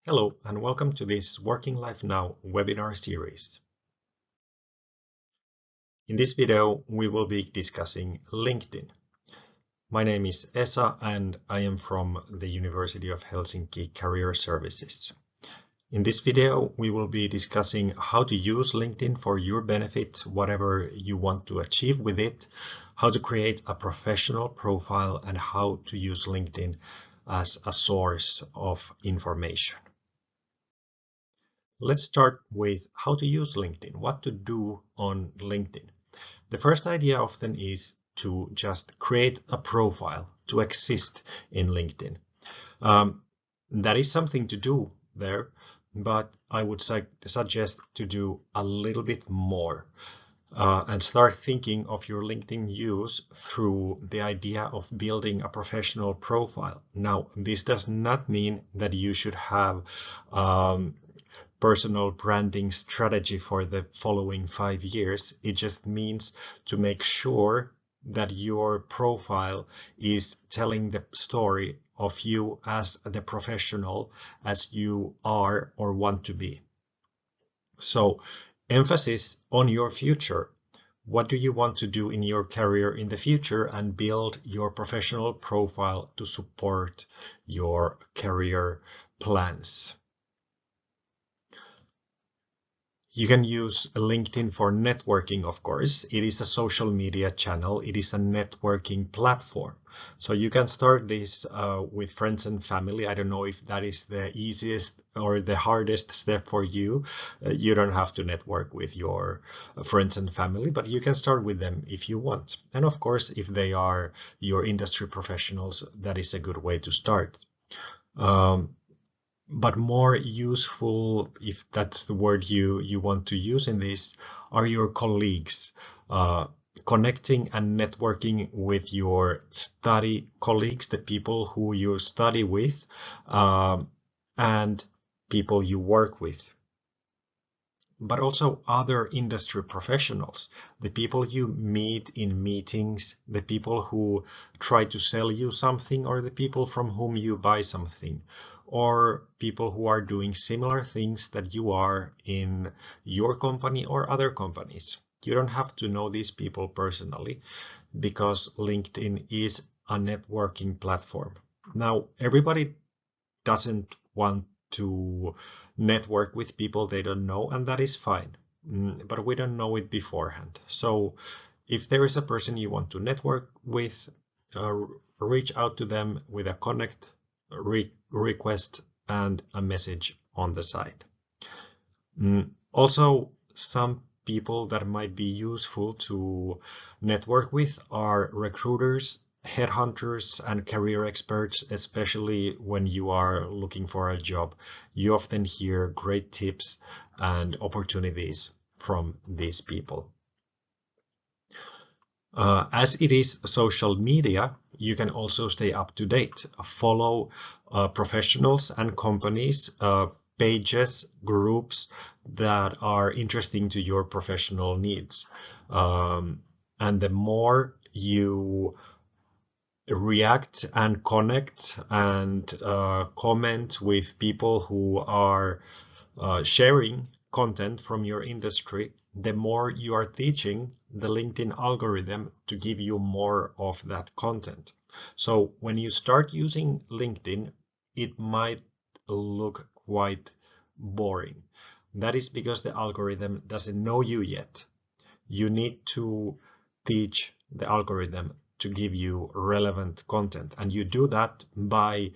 Hello and welcome to this Working Life Now webinar series. In this video, we will be discussing LinkedIn. My name is Esa and I am from the University of Helsinki Career Services. In this video, we will be discussing how to use LinkedIn for your benefit, whatever you want to achieve with it, how to create a professional profile, and how to use LinkedIn as a source of information. Let's start with how to use LinkedIn, what to do on LinkedIn. The first idea often is to just create a profile to exist in LinkedIn. That is something to do there, but I would suggest to do a little bit more and start thinking of your LinkedIn use through the idea of building a professional profile. Now, this does not mean that you should have personal branding strategy for the following 5 years. It just means to make sure that your profile is telling the story of you as the professional as you are or want to be. So, emphasis on your future. What do you want to do in your career in the future, and build your professional profile to support your career plans. You can use LinkedIn for networking, of course. It is a social media channel. It is a networking platform. So you can start this with friends and family. I don't know if that is the easiest or the hardest step for you. You don't have to network with your friends and family, but you can start with them if you want. And of course, if they are your industry professionals, that is a good way to start. But more useful, if that's the word you want to use in this, are your colleagues. Connecting and networking with your study colleagues, the people who you study with, and people you work with. But also other industry professionals, the people you meet in meetings, the people who try to sell you something, or the people from whom you buy something, or people who are doing similar things that you are in your company or other companies. You don't have to know these people personally, because LinkedIn is a networking platform. Now, everybody doesn't want to network with people they don't know, and that is fine. But we don't know it beforehand. So if there is a person you want to network with, reach out to them with a connect request and a message on the side. Also, some people that might be useful to network with are recruiters, headhunters, and career experts, especially when you are looking for a job. You often hear great tips and opportunities from these people. As it is social media, you can also stay up to date. Follow professionals and companies, pages, groups that are interesting to your professional needs. And the more you react and connect and comment with people who are sharing content from your industry, the more you are teaching the LinkedIn algorithm to give you more of that content. So when you start using LinkedIn, it might look quite boring. That is because the algorithm doesn't know you yet. You need to teach the algorithm to give you relevant content, and you do that by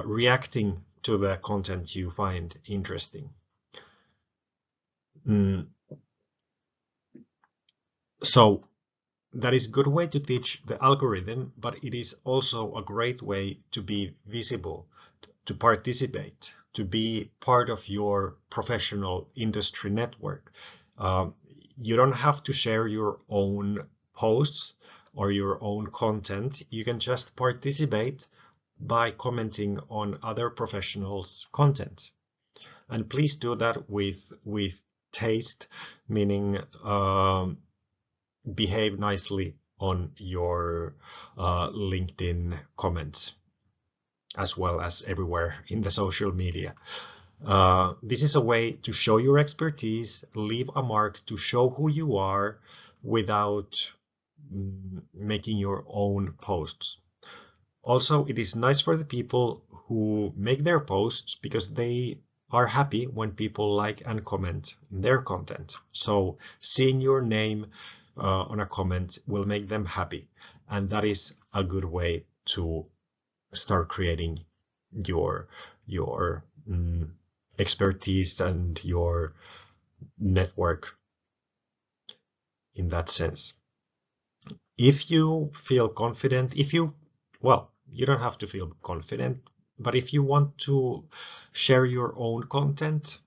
reacting to the content you find interesting. So that is a good way to teach the algorithm, but it is also a great way to be visible, to participate, to be part of your professional industry network. You don't have to share your own posts or your own content. You can just participate by commenting on other professionals' content. And please do that with taste, meaning behave nicely on your LinkedIn comments. as well as everywhere in the social media. This is a way to show your expertise, leave a mark to show who you are without making your own posts. Also, it is nice for the people who make their posts because they are happy when people like and comment their content. So seeing your name on a comment will make them happy. And that is a good way to start creating your expertise and your network in that sense. If you feel confident, well, you don't have to feel confident, but if you want to share your own content,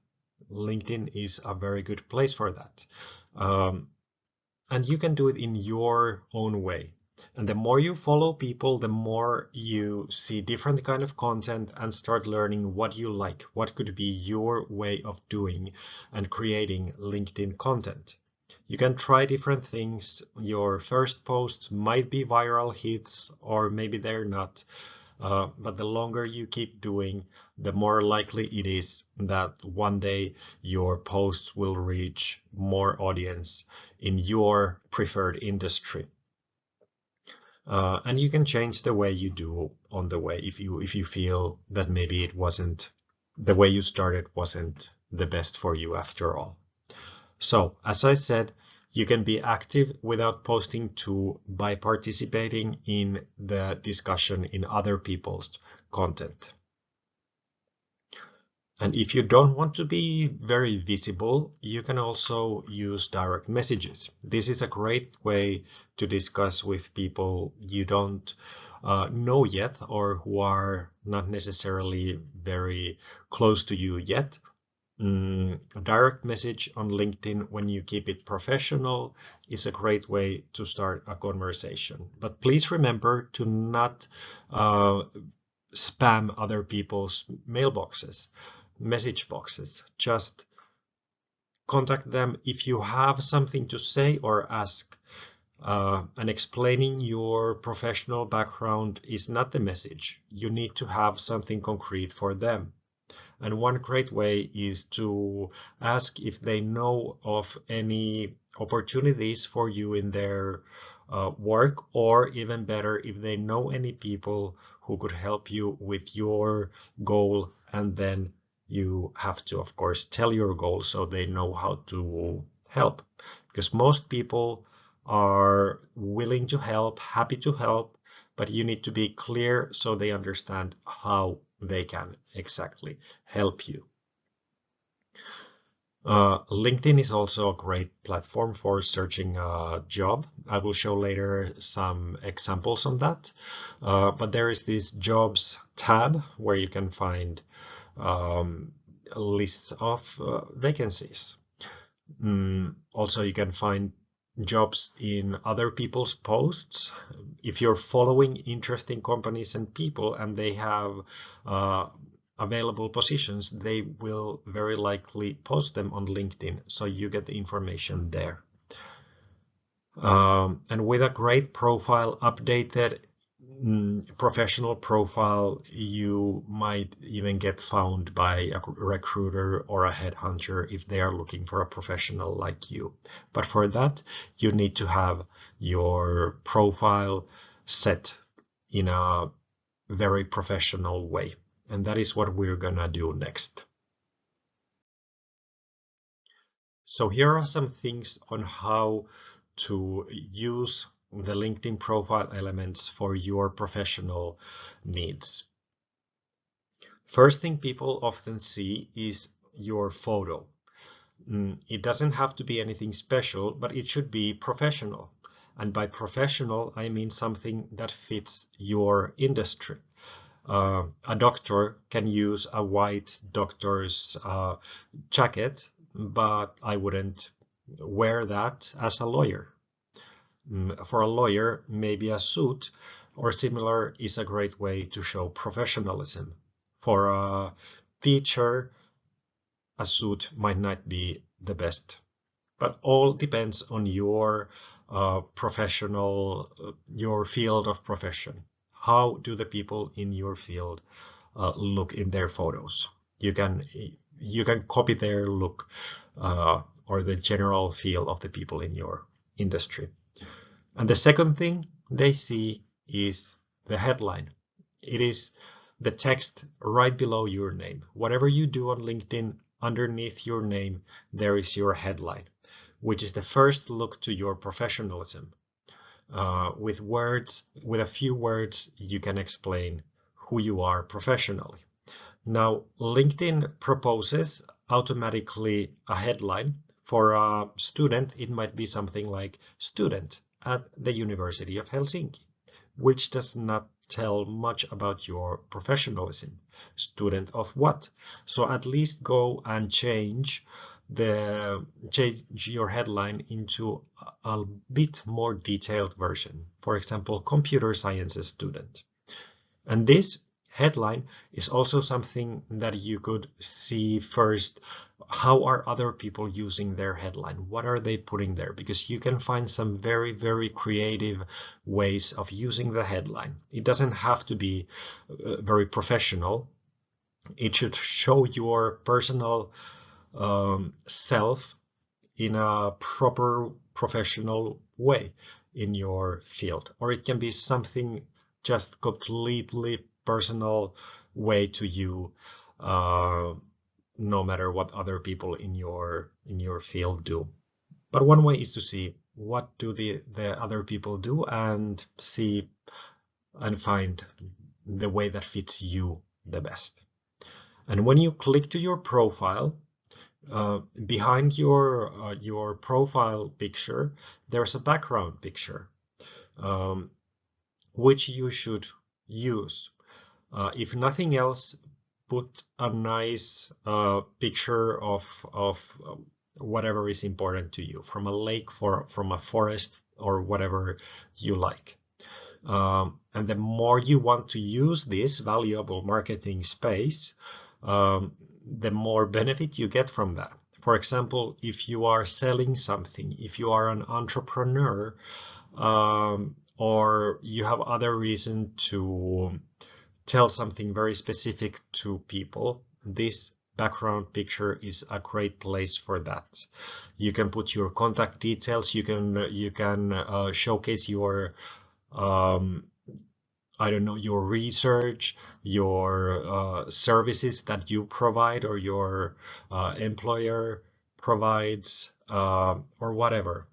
LinkedIn is a very good place for that. And you can do it in your own way. And the more you follow people, the more you see different kind of content and start learning what you like, what could be your way of doing and creating LinkedIn content. You can try different things. Your first post might be viral hits, or maybe they're not. But the longer you keep doing, the more likely it is that one day your posts will reach more audience in your preferred industry. And you can change the way you do on the way if you feel that maybe it wasn't the way you started wasn't the best for you after all. So as I said, you can be active without posting too by participating in the discussion in other people's content. And if you don't want to be very visible, you can also use direct messages. This is a great way to discuss with people you don't know yet or who are not necessarily very close to you yet. A direct message on LinkedIn, when you keep it professional, is a great way to start a conversation. But please remember to not spam other people's mailboxes, message boxes. Just contact them if you have something to say or ask. And explaining your professional background is not the message. You need to have something concrete for them. And one great way is to ask if they know of any opportunities for you in their work, or even better, if they know any people who could help you with your goal. And then you have to, of course, tell your goal so they know how to help. Because most people are willing to help, happy to help, but you need to be clear so they understand how they can exactly help you. LinkedIn is also a great platform for searching a job. I will show later some examples on that. But there is this jobs tab where you can find a list of vacancies. Also, you can find jobs in other people's posts. If you're following interesting companies and people and they have available positions, they will very likely post them on LinkedIn, so you get the information there. And with a great profile, updated professional profile, you might even get found by a recruiter or a headhunter if they are looking for a professional like you. But for that, you need to have your profile set in a very professional way. And that is what we're gonna do next. So here are some things on how to use the LinkedIn profile elements for your professional needs. First thing people often see is your photo. It doesn't have to be anything special, but it should be professional. And by professional, I mean something that fits your industry. A doctor can use a white doctor's jacket, but I wouldn't wear that as a lawyer. For a lawyer, maybe a suit or similar is a great way to show professionalism. For a teacher, a suit might not be the best, but all depends on your professional, your field of profession, how do the people in your field look in their photos. You can copy their look or the general feel of the people in your industry. And the second thing they see is the headline. It is the text right below your name. Whatever you do on LinkedIn, underneath your name, there is your headline, which is the first look to your professionalism. With a few words, you can explain who you are professionally. Now, LinkedIn proposes automatically a headline. For a student, it might be something like student at the University of Helsinki, which does not tell much about your professionalism. Student of what? So at least go and change your headline into a bit more detailed version. For example, computer sciences student. And this headline is also something that you could see first. How are other people using their headline? What are they putting there? Because you can find some very, very creative ways of using the headline. It doesn't have to be very professional. It should show your personal self in a proper professional way in your field. Or it can be something just completely personal way to you, no matter what other people in your field do. But one way is to see what do the other people do and see and find the way that fits you the best. And when you click to your profile, behind your profile picture, there's a background picture, which you should use. If nothing else, put a nice picture of whatever is important to you, from a lake, from a forest, or whatever you like. And the more you want to use this valuable marketing space, the more benefit you get from that. For example, if you are selling something, if you are an entrepreneur, or you have other reason to tell something very specific to people, this background picture is a great place for that. You can put your contact details. You can showcase your I don't know, your research, your services that you provide or your employer provides, or whatever.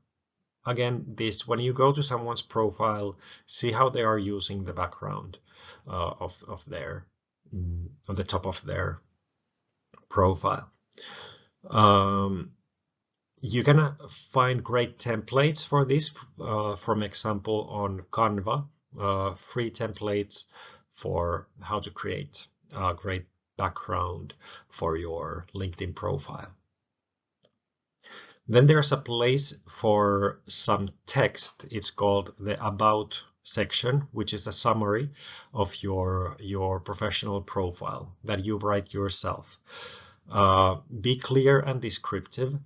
Again, this, when you go to someone's profile, see how they are using the background of their on the top of their profile. You can find great templates for this, from example on Canva. Free templates for how to create a great background for your LinkedIn profile. Then there's a place for some text. It's called the About section, which is a summary of your professional profile that you write yourself. Be clear and descriptive.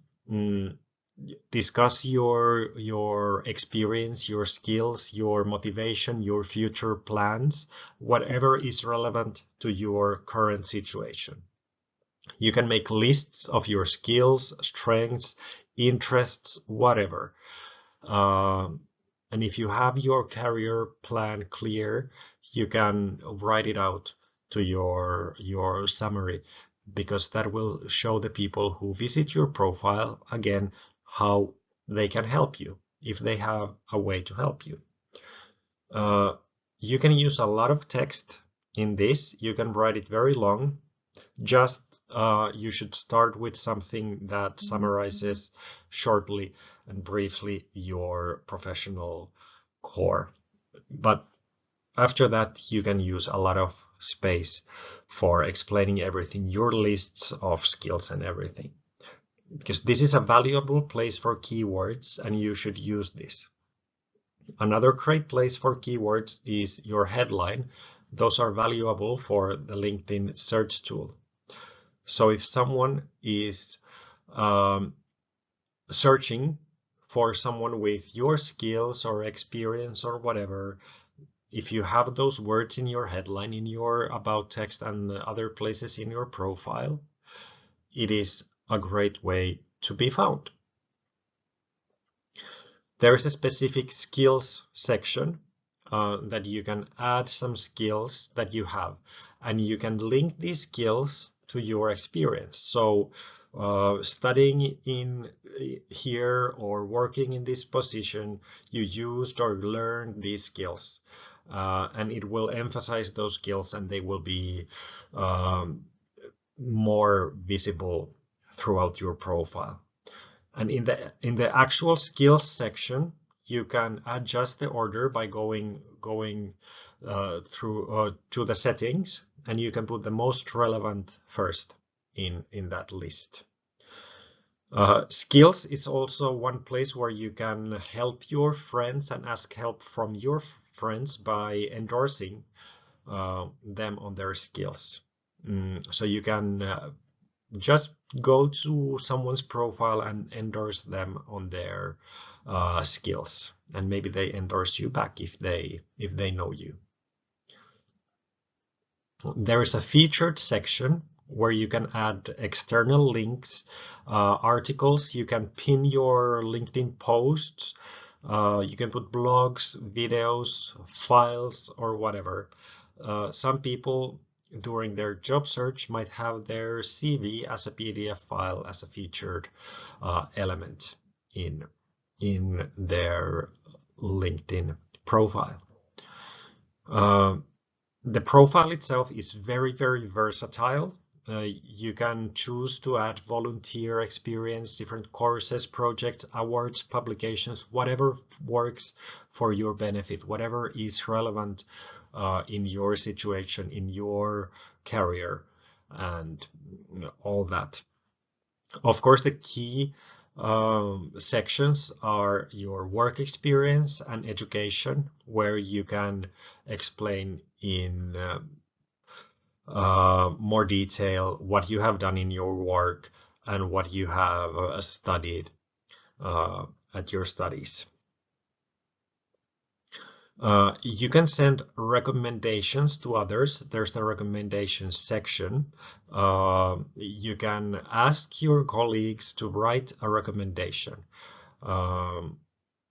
Discuss your experience, your skills, your motivation, your future plans, whatever is relevant to your current situation. You can make lists of your skills, strengths, interests, whatever. And if you have your career plan clear, you can write it out to your summary, because that will show the people who visit your profile again how they can help you, if they have a way to help you. You can use a lot of text in this. You can write it very long. Just you should start with something that summarizes shortly and briefly your professional core. But after that, you can use a lot of space for explaining everything, your lists of skills and everything, because this is a valuable place for keywords and you should use this. Another great place for keywords is your headline. Those are valuable for the LinkedIn search tool. So if someone is searching for someone with your skills or experience or whatever, if you have those words in your headline, in your about text and other places in your profile, it is a great way to be found. There is a specific skills section that you can add some skills that you have, and you can link these skills to your experience. So studying in here or working in this position, you used or learned these skills, and it will emphasize those skills, and they will be more visible throughout your profile. And in the actual skills section, you can adjust the order by going through to the settings, and you can put the most relevant first in that list. Skills is also one place where you can help your friends and ask help from your friends by endorsing them on their skills. So you can just go to someone's profile and endorse them on their skills, and maybe they endorse you back if they know you. There is a featured section where you can add external links, articles. You can pin your LinkedIn posts. You can put blogs, videos, files, or whatever. Some people during their job search might have their CV as a PDF file as a featured element in their LinkedIn profile. The profile itself is very, very versatile. You can choose to add volunteer experience, different courses, projects, awards, publications, whatever works for your benefit, whatever is relevant in your situation, in your career, and all that. Of course, the key sections are your work experience and education, where you can explain in more detail what you have done in your work and what you have studied at your studies. You can send recommendations to others. There's the recommendations section. You can ask your colleagues to write a recommendation,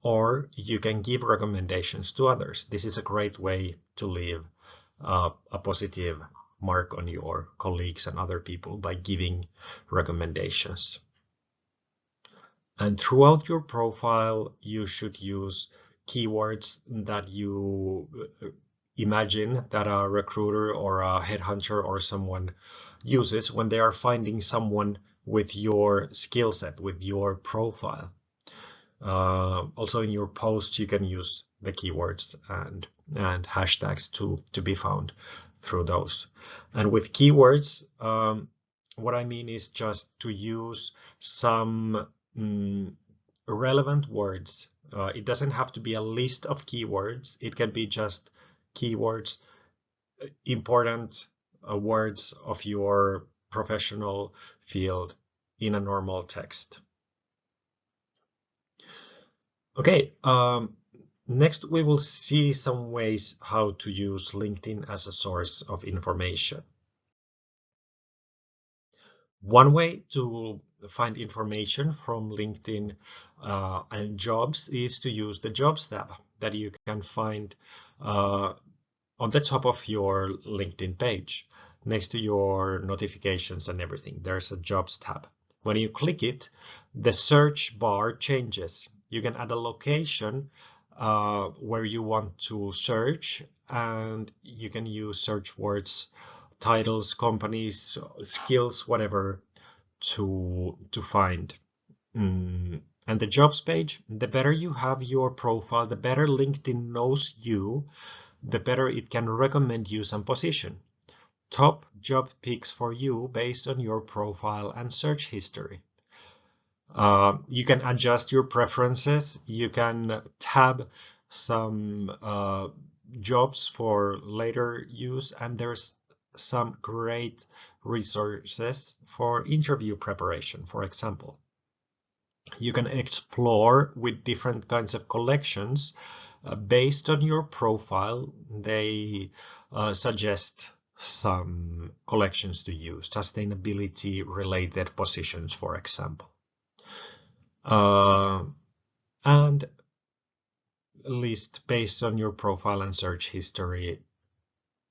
or you can give recommendations to others. This is a great way to leave a positive mark on your colleagues and other people by giving recommendations. And throughout your profile, you should use keywords that you imagine that a recruiter or a headhunter or someone uses when they are finding someone with your skill set, with your profile. Also in your post, you can use the keywords and hashtags to be found through those. And with keywords, what I mean is just to use some relevant words. It doesn't have to be a list of keywords. It can be just keywords, important words of your professional field in a normal text. Okay, next we will see some ways how to use LinkedIn as a source of information. One way to find information from LinkedIn and jobs is to use the Jobs tab that you can find on the top of your LinkedIn page. Next to your notifications and everything, there's a Jobs tab. When you click it, the search bar changes. You can add a location where you want to search, and you can use search words, titles, companies, skills, whatever, to find. And the jobs page, the better you have your profile, the better LinkedIn knows you, the better it can recommend you some position. Top job picks for you based on your profile and search history. You can adjust your preferences. You can tab some jobs for later use, and there's some great resources for interview preparation, for example. You can explore with different kinds of collections Based on your profile, they suggest some collections to use, sustainability related positions, for example. And list based on your profile and search history,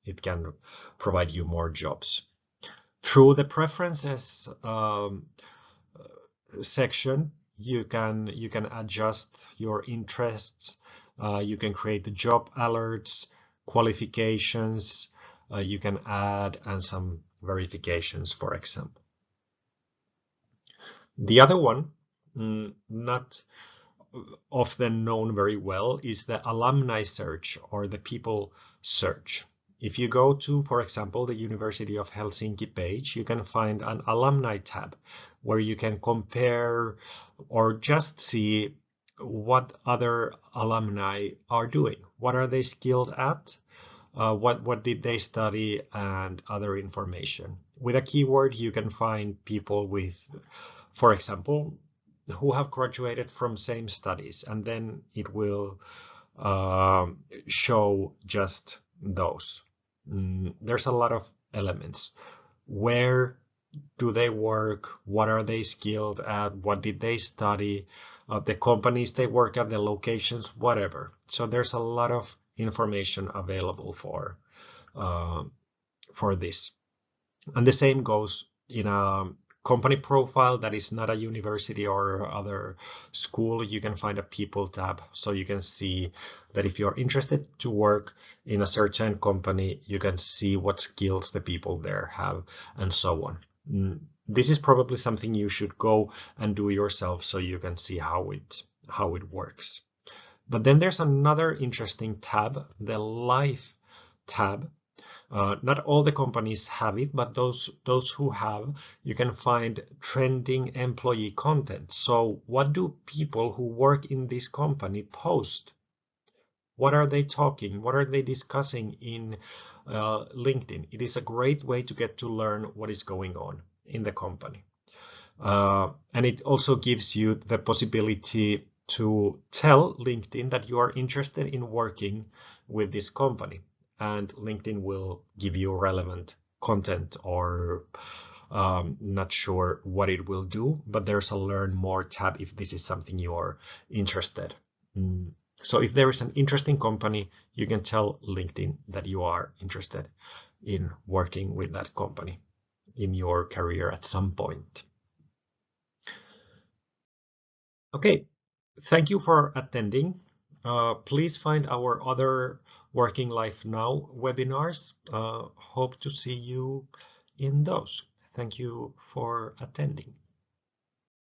it can provide you more jobs. Through the preferences section, you can adjust your interests. You can create the job alerts, qualifications. You can add and some verifications, for example. The other one, not often known very well, is the alumni search or the people search. If you go to, for example, the University of Helsinki page, you can find an alumni tab where you can compare or just see what other alumni are doing. What are they skilled at? What did they study, and other information. With a keyword, you can find people with, for example, who have graduated from same studies, and then it will show just those. There's a lot of elements. Where do they work? What are they skilled at? What did they study? The companies they work at, the locations, whatever. So there's a lot of information available for this. And the same goes in a company profile that is not a university or other school. You can find a people tab, so you can see that if you're interested to work in a certain company, you can see what skills the people there have and so on. This is probably something you should go and do yourself so you can see how it works. But then there's another interesting tab, the life tab. Not all the companies have it, but those who have, you can find trending employee content. So what do people who work in this company post? What are they talking? What are they discussing in LinkedIn? It is a great way to get to learn what is going on in the company. And it also gives you the possibility to tell LinkedIn that you are interested in working with this company, and LinkedIn will give you relevant content, or not sure what it will do, but there's a learn more tab if this is something you're interested. So if there is an interesting company, you can tell LinkedIn that you are interested in working with that company in your career at some point. Okay, thank you for attending. Please find our other Working Life Now webinars. Hope to see you in those. Thank you for attending.